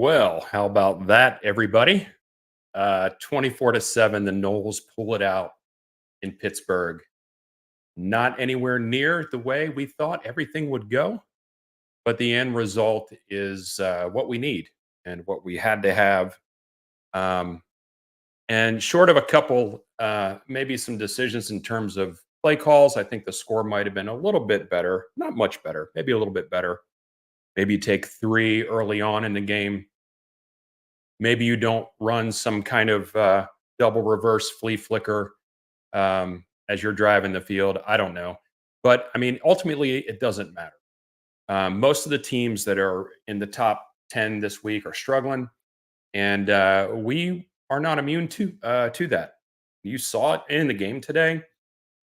Well, how about that, everybody? 24-7, the Noles pull it out in Pittsburgh. Not anywhere near the way we thought everything would go, but the end result is what we need and what we had to have. Um, and short of a couple, maybe some decisions in terms of play calls, I think the score might have been a little bit better, not much better, maybe a little bit better. Maybe you take three early on in the game. Maybe you don't run some kind of double reverse flea flicker as you're driving the field. I don't know. But I mean, ultimately, it doesn't matter. Most of the teams that are in the top 10 this week are struggling, and we are not immune to that. You saw it in the game today.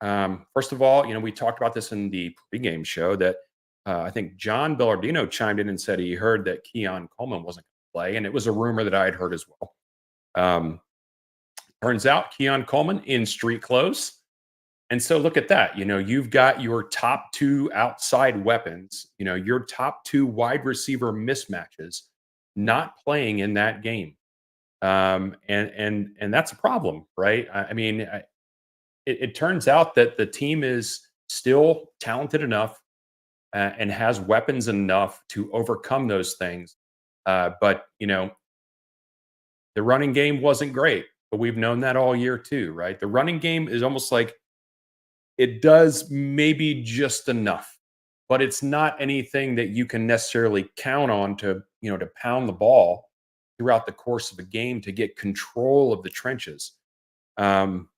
First of all, we talked about this in the pregame show that I think John Bellardino chimed in and said he heard that Keon Coleman wasn't going to play, and it was a rumor that I had heard as well. Um, Turns out Keon Coleman in street clothes. And so look at that. You've got your top two outside weapons, your top two wide receiver mismatches not playing in that game. And that's a problem, right? I mean, it turns out that the team is still talented enough and has weapons enough to overcome those things. But the running game wasn't great, but we've known that all year too, right? The running game is almost like it does maybe just enough, but it's not anything that you can necessarily count on to pound the ball throughout the course of a game to get control of the trenches. Um,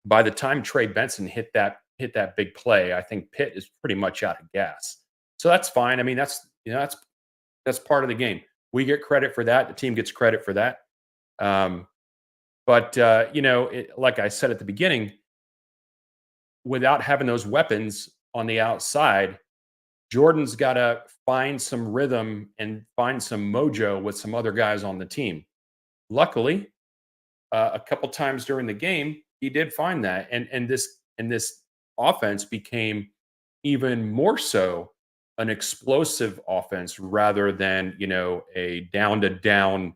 by the time Trey Benson hit that big play, I think Pitt is pretty much out of gas. So that's fine. I mean, that's part of the game. We get credit for that. The team gets credit for that. Um, but like I said at the beginning, without having those weapons on the outside, Jordan's got to find some rhythm and find some mojo with some other guys on the team. Luckily, a couple times during the game, he did find that, and this offense became even more so an explosive offense rather than a down to down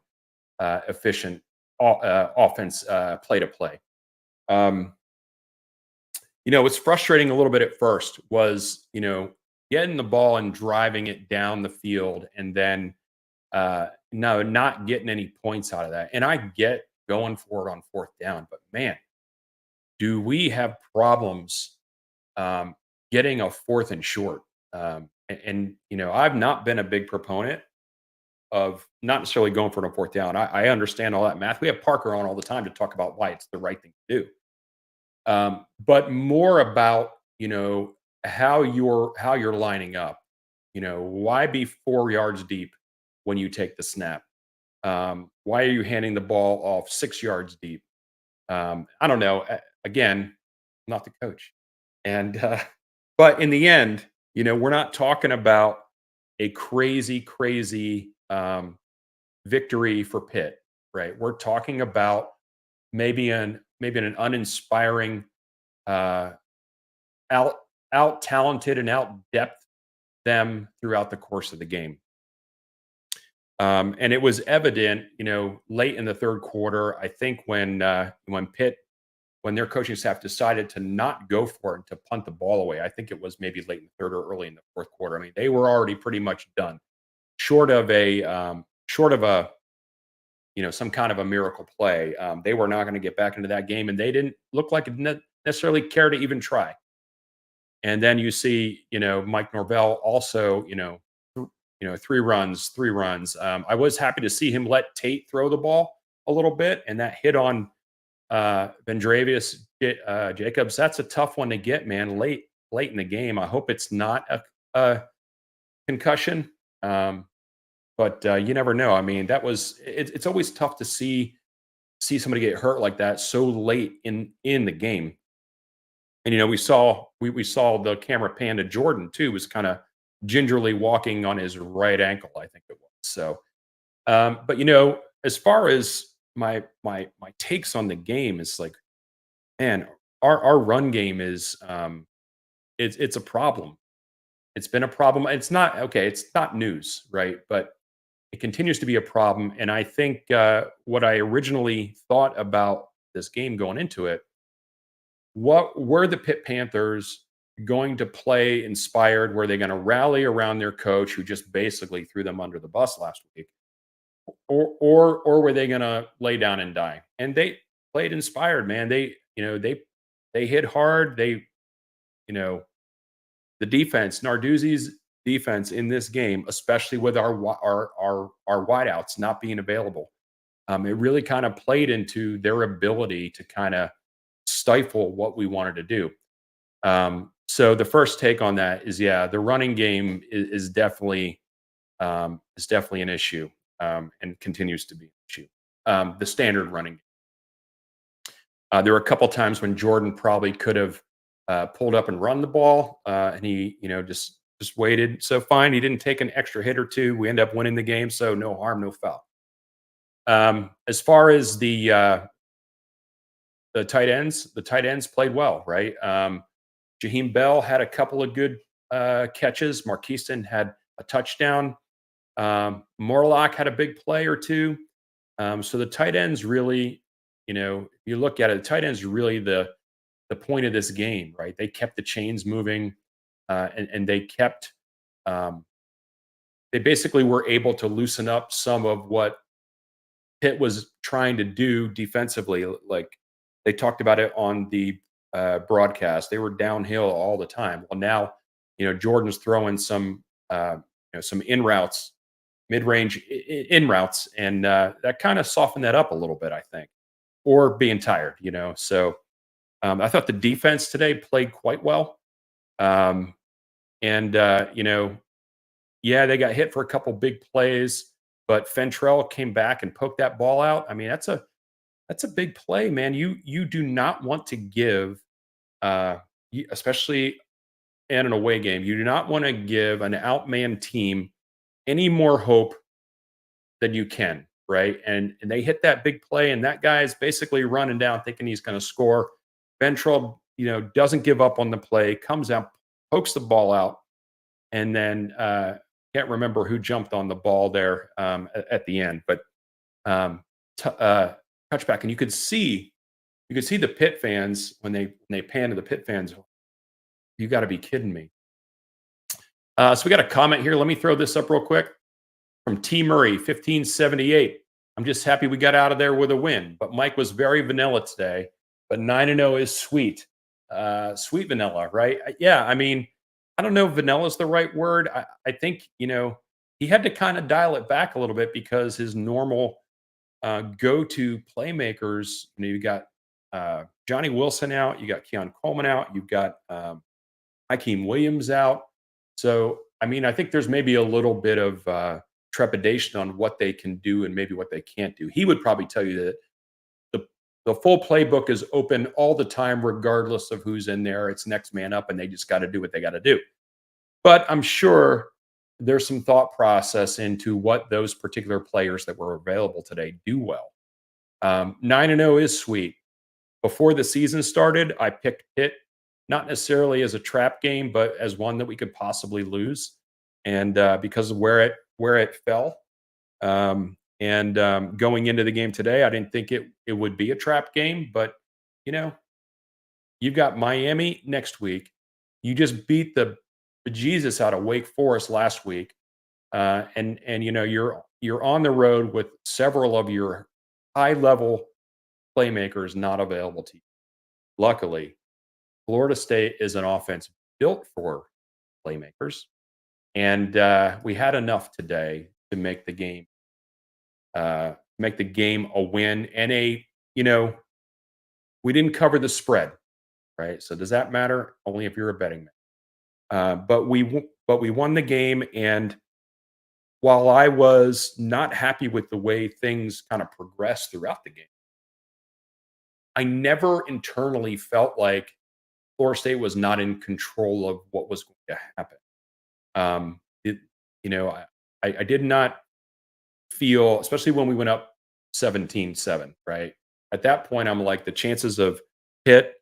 efficient offense play to play. Um, what's frustrating a little bit at first was getting the ball and driving it down the field, and then no, not getting any points out of that. And I get going for it on fourth down, but man, do we have problems um, getting a fourth and short? I've not been a big proponent of not necessarily going for it on fourth down. I understand all that math. We have Parker on all the time to talk about why it's the right thing to do, but more about how you're lining up. Why be 4 yards deep when you take the snap? Why are you handing the ball off 6 yards deep? I don't know. Again, I'm not the coach, and but in the end, we're not talking about a crazy, crazy victory for Pitt, right? We're talking about maybe an uninspiring, uh, out out talented and out depth them throughout the course of the game. And it was evident, late in the third quarter. I think when their coaching staff decided to not go for it and to punt the ball away. I think it was maybe late in the third or early in the fourth quarter. I mean, they were already pretty much done, short of a some kind of a miracle play. They were not going to get back into that game, and they didn't look like it necessarily care to even try. And then you see, Mike Norvell also, three runs, three runs. I was happy to see him let Tate throw the ball a little bit, and that hit on Vendravius Jacobs. That's a tough one to get, man. Late in the game. I hope it's not a concussion, but you never know. I mean, it's always tough to see somebody get hurt like that so late in the game. And we saw the camera pan to Jordan too, was kind of gingerly walking on his right ankle, I think it was. So, but as far as my takes on the game, is like, man, our run game is it's a problem. It's been a problem. It's not okay. It's not news, right? But it continues to be a problem. And I think what I originally thought about this game going into it, what were the Pitt Panthers going to play inspired? Were they going to rally around their coach who just basically threw them under the bus last week? Or were they going to lay down and die? And they played inspired, man. They hit hard. You know, the defense, Narduzzi's defense in this game, especially with our wideouts not being available, it really kind of played into their ability to kind of stifle what we wanted to do. So the first take on that is, yeah, the running game is definitely an issue, and continues to be an issue. The standard running. There were a couple times when Jordan probably could have pulled up and run the ball, and he, just waited. So fine, he didn't take an extra hit or two. We end up winning the game, so no harm, no foul. As far as the tight ends played well, right? Jaheim Bell had a couple of good catches. Marquiston had a touchdown. Morlock had a big play or two. So the tight ends really, if you look at it, the tight ends are really the point of this game, right? They kept the chains moving, and um, they basically were able to loosen up some of what Pitt was trying to do defensively. Like they talked about it on the broadcast, they were downhill all the time. Well, now Jordan's throwing some in routes, mid range in routes, and that kind of softened that up a little bit, I think, or being tired. So I thought the defense today played quite well, and yeah, they got hit for a couple big plays, but Fentrell came back and poked that ball out. I mean, that's a big play, man. You do not want to give, especially in an away game, you do not want to give an outmanned team any more hope than you can, right? And they hit that big play, and that guy's basically running down thinking he's going to score. Ventrell, doesn't give up on the play, comes out, pokes the ball out, and then can't remember who jumped on the ball there at the end, but um, touchback, and you could see the Pitt fans when they pan to the Pitt fans. You got to be kidding me. So we got a comment here. Let me throw this up real quick from T Murray 1578. I'm just happy we got out of there with a win, but Mike was very vanilla today. But 9-0 is sweet, sweet vanilla, right? Yeah, I mean, I don't know if vanilla is the right word. I think he had to kind of dial it back a little bit because his normal go-to playmakers. You got Johnny Wilson out, you got Keon Coleman out, you've got Hakeem Williams out. So, I mean, I think there's maybe a little bit of trepidation on what they can do and maybe what they can't do. He would probably tell you that the full playbook is open all the time, regardless of who's in there. It's next man up, and they just got to do what they got to do. But I'm sure there's some thought process into what those particular players that were available today do well. 9-0 is sweet. Before the season started, I picked Pitt, not necessarily as a trap game, but as one that we could possibly lose, and because of where it fell. Going into the game today, I didn't think it would be a trap game, but you know, you've got Miami next week. You just beat the bejesus out of Wake Forest last week, and you're on the road with several of your high level playmakers not available to you. Luckily, Florida State is an offense built for playmakers, and we had enough today to make the game a win and we didn't cover the spread, right? So does that matter? Only if you're a betting man. But we won the game, and while I was not happy with the way things kind of progressed throughout the game, I never internally felt like Florida State was not in control of what was going to happen. It, I did not feel, especially when we went up 17-7, right? At that point, I'm like, the chances of Pitt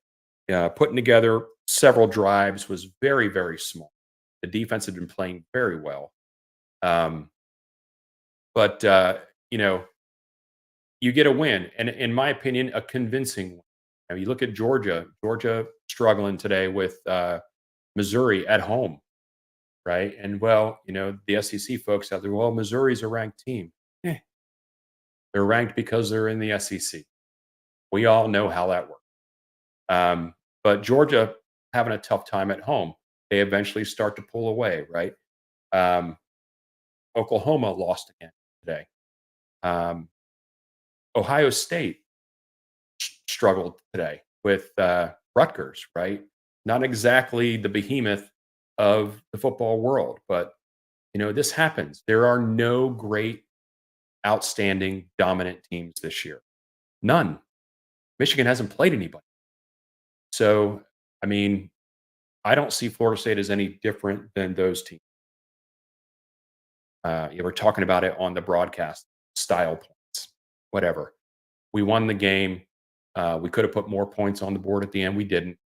putting together several drives was very, very small. The defense had been playing very well. Um, But you know, you get a win, and in my opinion, a convincing one. Now, you look at Georgia. Georgia struggling today with Missouri at home, right? And well, the SEC folks out there. Well, Missouri's a ranked team. Eh, they're ranked because they're in the SEC. We all know how that works. But Georgia having a tough time at home. They eventually start to pull away, right? Um, Oklahoma lost again today. Um, Ohio State struggled today with Rutgers, right? Not exactly the behemoth of the football world, but this happens. There are no great, outstanding, dominant teams this year. None. Michigan hasn't played anybody. So, I mean, I don't see Florida State as any different than those teams. We're talking about it on the broadcast, style points, whatever. We won the game. We could have put more points on the board at the end. We didn't.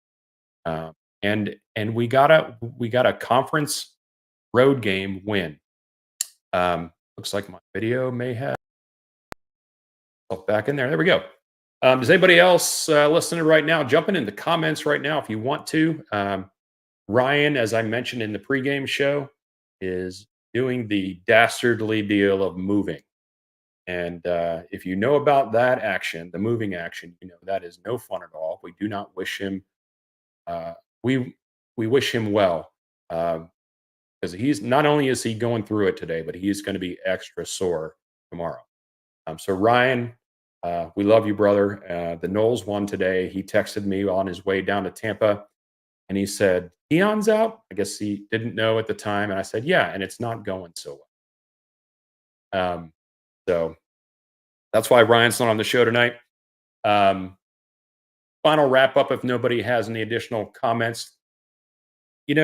Uh, and we got a conference road game win. Looks like my video may have back in there. There we go. Does anybody else listening right now jumping in the comments right now if you want to? Ryan, as I mentioned in the pregame show, is doing the dastardly deal of moving. And if you know about that action, the moving action, that is no fun at all. We do not wish him. Uh, we wish him well, because he's not only is he going through it today, but he's going to be extra sore tomorrow. So Ryan, we love you, brother. The Noles won today. He texted me on his way down to Tampa, and he said, "Keon's out." I guess he didn't know at the time, and I said, "Yeah," and it's not going so well. So that's why Ryan's not on the show tonight. Final wrap up. If nobody has any additional comments, we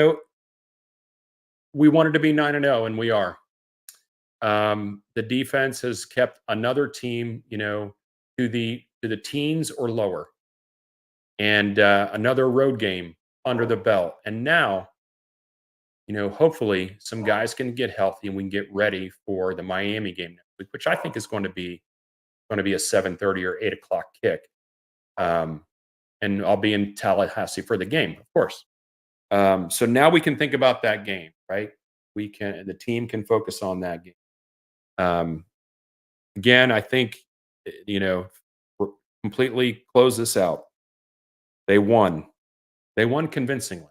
wanted to be 9-0, and we are. The defense has kept another team, to the teens or lower, and another road game under the belt. And now, hopefully, some guys can get healthy and we can get ready for the Miami game next week, which I think is going to be a 7:30 or 8 o'clock kick. And I'll be in Tallahassee for the game, of course. So now we can think about that game, right? The team can focus on that game. Um, Again, I think, completely close this out. They won. They won convincingly.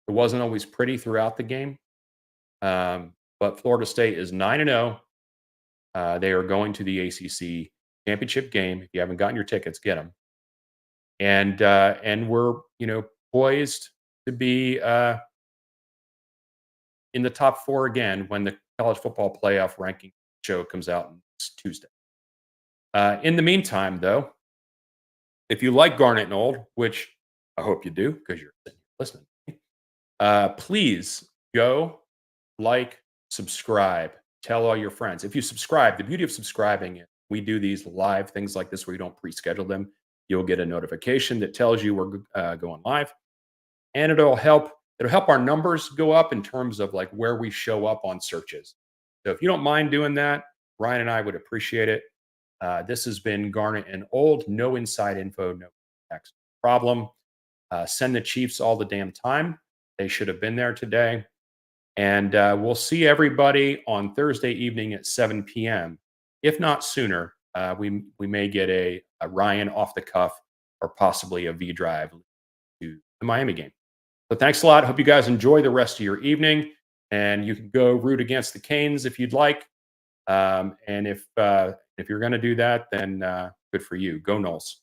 It wasn't always pretty throughout the game, but Florida State is 9-0. They are going to the ACC championship game. If you haven't gotten your tickets, get them. And we're poised to be in the top four again when the college football playoff ranking show comes out next Tuesday. In the meantime, though, if you like Garnet and Old, which I hope you do because you're listening, please go like, subscribe, tell all your friends. If you subscribe, the beauty of subscribing is we do these live things like this where you don't pre-schedule them. You'll get a notification that tells you we're going live, and it'll help our numbers go up in terms of like where we show up on searches. So if you don't mind doing that, Ryan and I would appreciate it. This has been Garnet and Old. No inside info, no text problem. Send the Chiefs all the damn time. They should have been there today. And we'll see everybody on Thursday evening at 7 p.m. If not sooner, we may get a Ryan off the cuff or possibly a V drive to the Miami game. So thanks a lot. Hope you guys enjoy the rest of your evening. And you can go root against the Canes if you'd like. And if you're going to do that, then good for you. Go Noles.